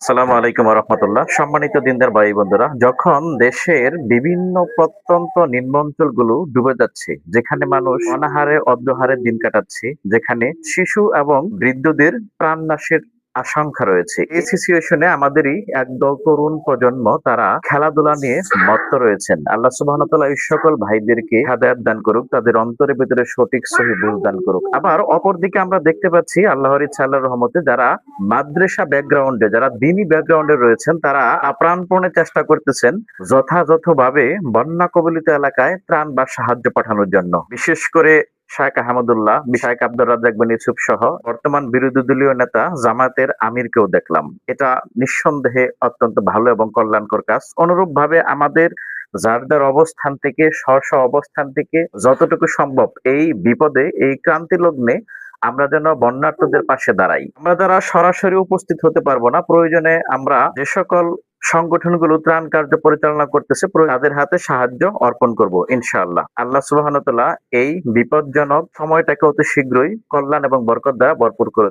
আসসালামু আলাইকুম রহমতুল্লাহ। সম্মানিত দিনদার ভাই বন্ধুরা, যখন দেশের বিভিন্ন প্রত্যন্ত নিম্ন অঞ্চলগুলো ডুবে যাচ্ছে, যেখানে মানুষ অনাহারে অদ্যহারে দিন কাটাচ্ছে, যেখানে শিশু এবং বৃদ্ধদের প্রাণনাশের আশঙ্কা রয়েছে, এই সিচুয়েশনে আমাদেরই একদল তরুণ প্রজন্ম তারা খেলাধুলা নিয়ে মত্ত রয়েছেন। আল্লাহ সুবহানাহু ওয়া তাআলা এই সকল ভাইদেরকে হেদায়েত দান করুক, তাদের অন্তরের ভিতরে সঠিক সহি বুঝ দান করুক। আবার অপরদিকে আমরা দেখতে পাচ্ছি আল্লাহর ইচ্ছা আল্লাহর রহমতে যারা মাদ্রাসা ব্যাকগ্রাউন্ডে, যারা দ্বীনি ব্যাকগ্রাউন্ডে রয়েছেন, তারা প্রাণপণে চেষ্টা করতেছেন যথাযথভাবে বন্যা কবলিত এলাকায় ত্রাণ বা সাহায্য পাঠানোর জন্য। বিশেষ করে শায়েখ আহমদুল্লাহ, শায়েখ আব্দুর রাজ্জাক বিন ইউসুফ সহ বর্তমান বিরোধী দলীয় নেতা জামায়াতের আমিরকেও দেখলাম। এটা নিঃসন্দেহে অত্যন্ত ভালো এবং কল্যাণকর কাজ। অনুরূপভাবে আমাদের যার যার অবস্থান থেকে স্ব অবস্থান থেকে যতটুকু সম্ভব এই বিপদে, এই ক্রান্তি লগ্নে আমরা যেন বন্যার্তদের পাশে দাঁড়াই। আমরা যারা সরাসরি উপস্থিত হতে পারবো না, প্রয়োজনে আমরা যে সকল সংগঠনগুলো ত্রাণ কার্য পরিচালনা করতেছে তাদের হাতে সাহায্য অর্পণ করব ইনশাআল্লাহ। আল্লাহ সুবহানাহু ওয়া তাআলা এই বিপজ্জনক সময়টাকে অতি শীঘ্রই কল্যাণ এবং বরকত দ্বারা ভরপুর করে